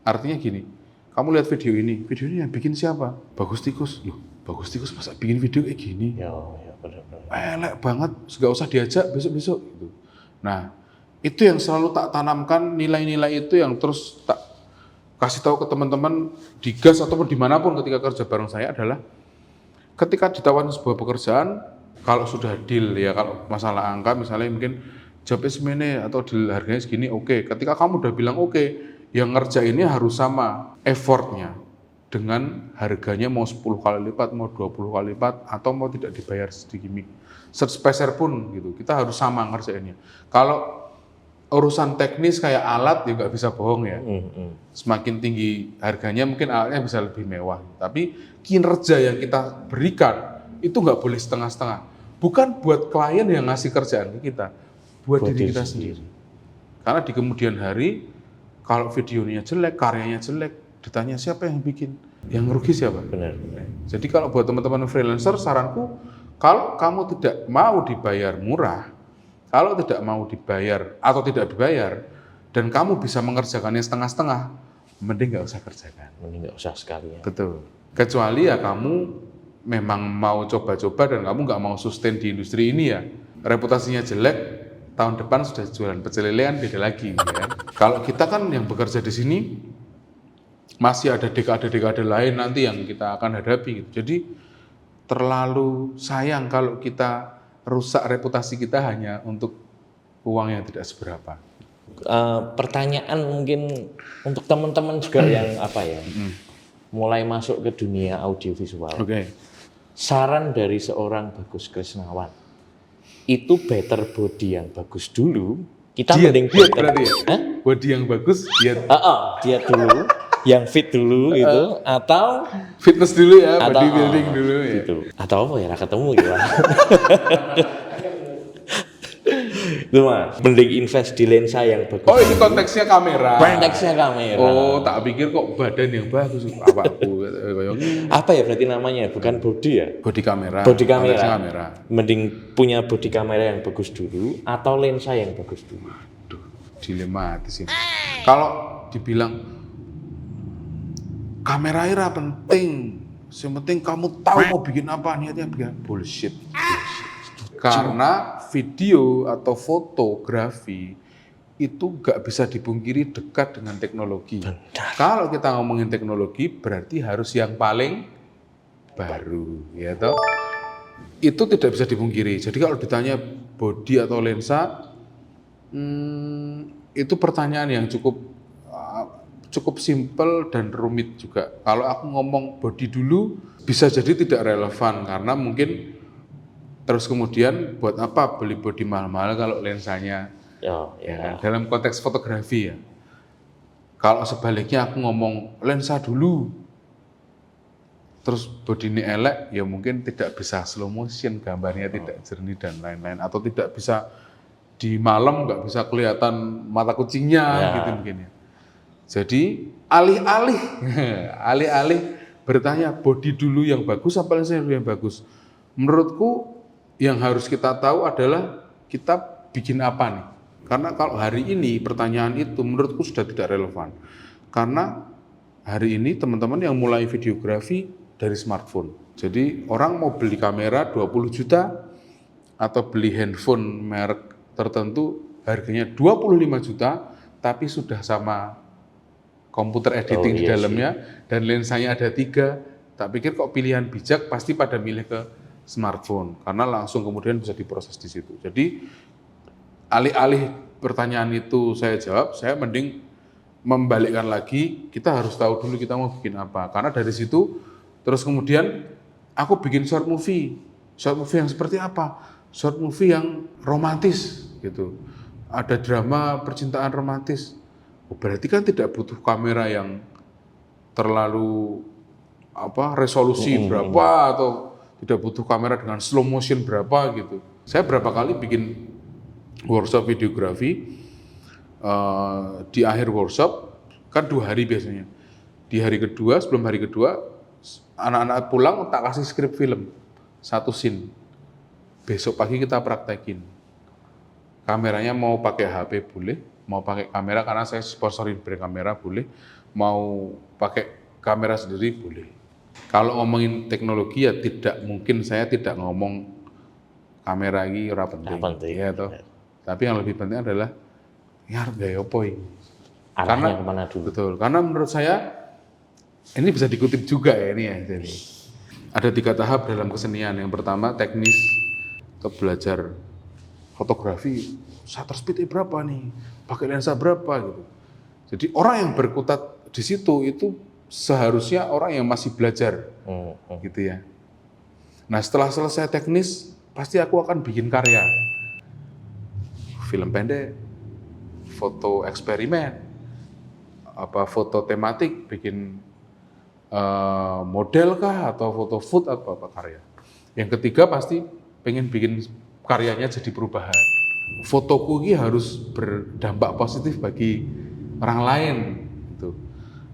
Artinya gini, kamu lihat video ini yang bikin siapa? Bagus Tikus. Loh, Bagus Tikus masa bikin video kayak gini? Ya benar-benar. Elek banget, nggak usah diajak besok-besok gitu. Nah, itu yang selalu tak tanamkan, nilai-nilai itu yang terus tak kasih tahu ke teman-teman di gas ataupun dimanapun ketika kerja bareng saya adalah ketika ditawarin sebuah pekerjaan, kalau sudah deal ya, kalau masalah angka misalnya mungkin job segini atau deal harganya segini, oke. Ketika kamu udah bilang oke, yang ngerjainnya harus sama effortnya dengan harganya mau 10 kali lipat, mau 20 kali lipat, atau mau tidak dibayar sedikit sepeser pun gitu, kita harus sama ngerjainnya. Kalau urusan teknis kayak alat ya nggak bisa bohong ya. Semakin tinggi harganya mungkin alatnya bisa lebih mewah. Tapi kinerja yang kita berikan itu nggak boleh setengah-setengah. Bukan buat klien yang ngasih kerjaan ke kita, buat diri kita sendiri. Karena di kemudian hari kalau videonya jelek, karyanya jelek, ditanya siapa yang bikin, yang rugi siapa? Benar. Jadi kalau buat teman-teman freelancer, saranku kalau kamu tidak mau dibayar murah, kalau tidak mau dibayar atau tidak dibayar, dan kamu bisa mengerjakannya setengah-setengah, mending nggak usah kerjakan. Mending nggak usah sekali ya. Betul. Kecuali ya kamu memang mau coba-coba dan kamu nggak mau sustain di industri ini ya, reputasinya jelek, tahun depan sudah jualan pecel lelean beda lagi. Ya. Kalau kita kan yang bekerja di sini, masih ada dekade-dekade lain nanti yang kita akan hadapi. Gitu. Jadi terlalu sayang kalau kita rusak reputasi kita hanya untuk uang yang tidak seberapa. Pertanyaan mungkin untuk teman-teman juga yang mulai masuk ke dunia audiovisual. Saran dari seorang Bagus Krisnawan, itu better body yang bagus dulu. Kita mending berarti ya? Body yang bagus, diet dulu, yang fit dulu gitu, atau fitness dulu ya, bodybuilding dulu ya. Gitu. Atau apa ya, ketemu gitu. Itu mah, mending invest di lensa yang bagus. Oh ini konteksnya kamera. Konteksnya kamera. Oh tak pikir kok badan yang bagus. Apa ya berarti namanya? Bukan body ya? Body kamera. Body kamera. Kamera. Mending punya body kamera yang bagus dulu atau lensa yang bagus dulu? Aduh, dilematis ini. Kalau dibilang kamera era penting, yang penting kamu tahu mau bikin apa, niatnya bikin bullshit. Karena video atau fotografi itu nggak bisa dipungkiri dekat dengan teknologi. Kalau kita ngomongin teknologi berarti harus yang paling baru, ya toh? Itu tidak bisa dipungkiri. Jadi kalau ditanya body atau lensa, itu pertanyaan yang cukup simpel dan rumit juga. Kalau aku ngomong body dulu bisa jadi tidak relevan karena mungkin Terus kemudian buat apa beli body mahal-mahal kalau lensanya Oh, ya ya. kan? Dalam konteks fotografi ya. Kalau sebaliknya aku ngomong lensa dulu, terus body ini elek, ya mungkin tidak bisa slow motion, gambarnya tidak jernih dan lain-lain, atau tidak bisa di malam nggak bisa kelihatan mata kucingnya gitu mungkin ya. Jadi alih-alih alih-alih bertanya body dulu yang bagus apa lensa dulu yang bagus, menurutku yang harus kita tahu adalah kita bikin apa nih. Karena kalau hari ini pertanyaan itu menurutku sudah tidak relevan. Karena hari ini teman-teman yang mulai videografi dari smartphone. Jadi orang mau beli kamera 20 juta atau beli handphone merek tertentu harganya 25 juta tapi sudah sama komputer editing di dalamnya dan lensanya ada 3. Tak pikir kok pilihan bijak pasti pada milih ke smartphone karena langsung kemudian bisa diproses di situ. Jadi alih-alih pertanyaan itu saya jawab, saya mending membalikkan lagi, kita harus tahu dulu kita mau bikin apa. Karena dari situ, terus kemudian aku bikin short movie. Short movie yang seperti apa? Short movie yang romantis gitu. Ada drama percintaan romantis. Oh, berarti kan tidak butuh kamera yang terlalu resolusi berapa atau tidak butuh kamera dengan slow motion berapa gitu. Saya berapa kali bikin workshop videografi, di akhir workshop kan 2 hari biasanya. Di hari kedua, sebelum hari kedua, anak-anak pulang tak kasih skrip film 1 scene. Besok pagi kita praktekin. Kameranya mau pakai HP boleh, mau pakai kamera karena saya sponsorin brand kamera boleh, mau pakai kamera sendiri boleh. Kalau ngomongin teknologi ya tidak mungkin saya tidak ngomong kamera ini ora penting. Ya toh. Tapi yang lebih penting adalah ya gaya apa ini. Arahnya kemana dulu. Betul, karena menurut saya ini bisa dikutip juga ya ini ya. Jadi ada 3 tahap dalam kesenian. Yang pertama teknis, atau belajar fotografi, shutter speed berapa nih, pakai lensa berapa gitu. Jadi orang yang berkutat di situ itu seharusnya orang yang masih belajar, gitu ya. Nah setelah selesai teknis, pasti aku akan bikin karya. Film pendek, foto eksperimen, foto tematik, bikin model kah atau foto food atau apa karya. Yang ketiga pasti pengen bikin karyanya jadi perubahan. Fotoku ini harus berdampak positif bagi orang lain, gitu.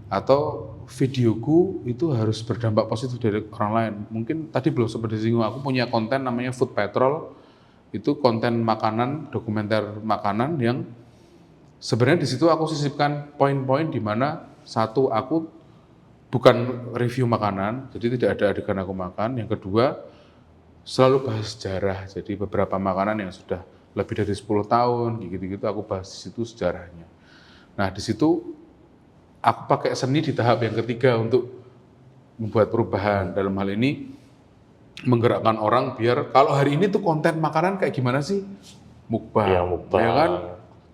Atau videoku itu harus berdampak positif dari orang lain. Mungkin tadi belum sempat disinggung, aku punya konten namanya Food Patrol. Itu konten makanan, dokumenter makanan yang sebenarnya di situ aku sisipkan poin-poin di mana satu aku bukan review makanan, jadi tidak ada adegan aku makan. Yang kedua selalu bahas sejarah. Jadi beberapa makanan yang sudah lebih dari 10 tahun, gitu-gitu aku bahas di situ sejarahnya. Nah di situ aku pakai seni di tahap yang ketiga untuk membuat perubahan. Dalam hal ini menggerakkan orang biar kalau hari ini tuh konten makanan kayak gimana sih? Mukbang. Ya, mukbang. Ya kan?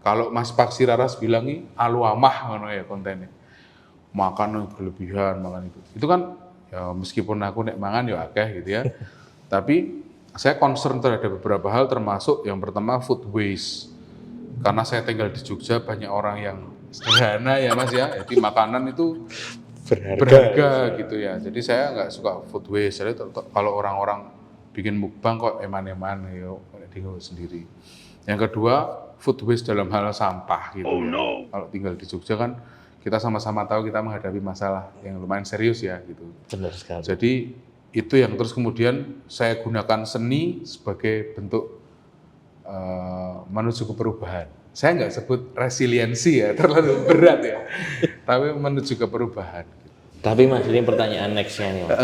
Kalau Mas Paksi Raras bilang nih aluamah ngono ya kontennya. Makan berlebihan, makan itu. Itu kan ya meskipun aku nek mangan ya akeh gitu ya. Tapi saya concern terhadap beberapa hal termasuk yang pertama food waste. Karena saya tinggal di Jogja banyak orang yang sederhana ya Mas ya. Jadi makanan itu berharga gitu ya. Jadi saya nggak suka food waste. Jadi kalau orang-orang bikin mukbang kok eman-eman ya tinggal sendiri. Yang kedua food waste dalam hal sampah gitu ya. Kalau tinggal di Jogja kan kita sama-sama tahu kita menghadapi masalah yang lumayan serius ya gitu. Benar sekali. Jadi itu yang terus kemudian saya gunakan seni sebagai bentuk menuju ke perubahan. Saya nggak sebut resiliensi ya, terlalu berat ya. Tapi menuju ke perubahan. Tapi Mas, ini pertanyaan nextnya nih Mas.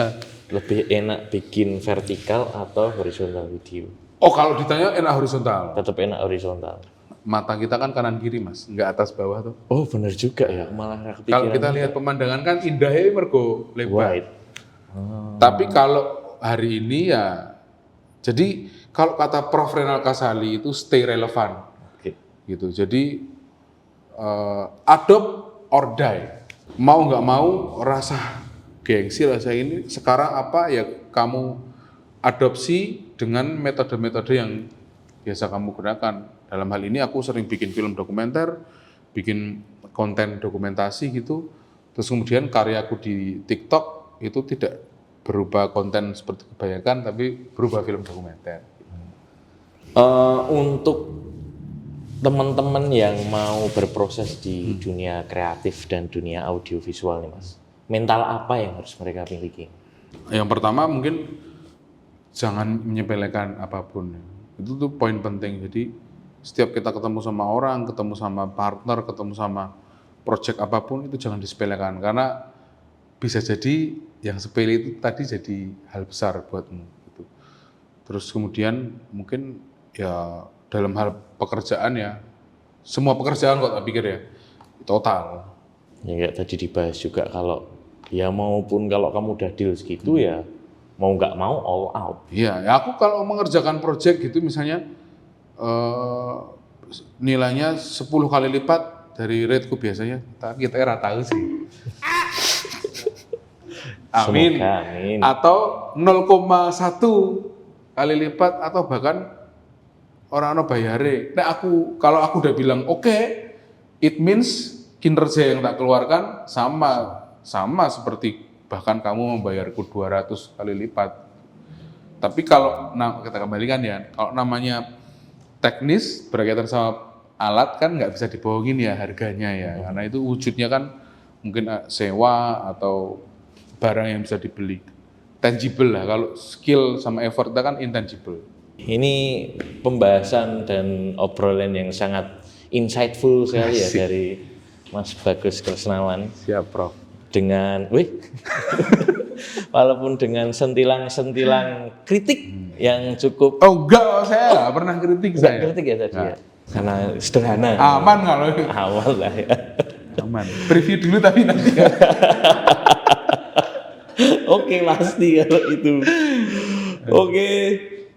Lebih enak bikin vertikal atau horizontal video? Oh kalau ditanya enak horizontal. Tetap enak horizontal. Mata kita kan kanan kiri Mas, nggak atas bawah tuh. Oh benar juga ya, malah kepikiran. Kalau kita lihat pemandangan kan indah ya mergo lebar. Wide. Tapi kalau hari ini ya, jadi kalau kata Prof. Renal Kasali itu stay relevan. Oke. Gitu. Jadi adopt or die. Mau nggak mau rasa gengsi rasa ini sekarang apa ya kamu adopsi dengan metode-metode yang biasa kamu gunakan. Dalam hal ini aku sering bikin film dokumenter, bikin konten dokumentasi gitu. Terus kemudian karyaku di TikTok itu tidak berubah konten seperti kebanyakan, tapi berubah film dokumenter. Untuk teman-teman yang mau berproses di dunia kreatif dan dunia audiovisual nih Mas, mental apa yang harus mereka miliki? Yang pertama mungkin jangan menyepelekan apapun. Itu tuh poin penting. Jadi setiap kita ketemu sama orang, ketemu sama partner, ketemu sama project apapun itu jangan disepelekan, karena bisa jadi yang sepele itu tadi jadi hal besar buatmu. Gitu. Terus kemudian mungkin ya dalam hal pekerjaan ya, semua pekerjaan kok tak pikir ya, total. Ya kayak tadi dibahas juga kalau ya maupun kalau kamu udah deal segitu ya mau nggak mau all out. Iya, ya aku kalau mengerjakan project gitu misalnya nilainya 10 kali lipat dari rateku biasanya, tapi kita era tahu sih. Amin. Semoga, amin. Atau 0,1 kali lipat atau bahkan orang-orang bayare. Nah kalau aku udah bilang oke, it means kinerja yang tak keluarkan sama seperti bahkan kamu membayarku 200 kali lipat. Tapi kalau kita kembalikan ya, kalau namanya teknis berkaitan sama alat kan nggak bisa dibohongin ya harganya ya, karena itu wujudnya kan mungkin sewa atau barang yang bisa dibeli, tangible lah. Kalau skill sama effort kita kan intangible. Ini pembahasan dan obrolan yang sangat insightful sekali ya dari Mas Bagus Kresnawan. Siap, Prof. Dengan, walaupun dengan sentilang-sentilang kritik yang cukup. Oh enggak, saya nggak pernah kritik Enggak saya. kritik ya tadi ya? Karena sederhana. Aman kalau Awal lah ya. aman. Preview dulu tapi nanti. Oke, pasti kalau itu. Oke.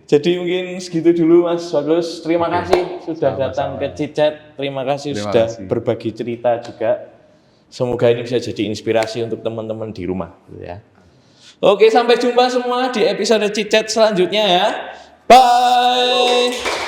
Jadi mungkin segitu dulu Mas Bagus. Terima kasih sudah datang ke Cicet. Terima kasih sudah berbagi cerita juga. Semoga ini bisa jadi inspirasi untuk teman-teman di rumah ya. Oke, sampai jumpa semua di episode Cicet selanjutnya ya. Bye.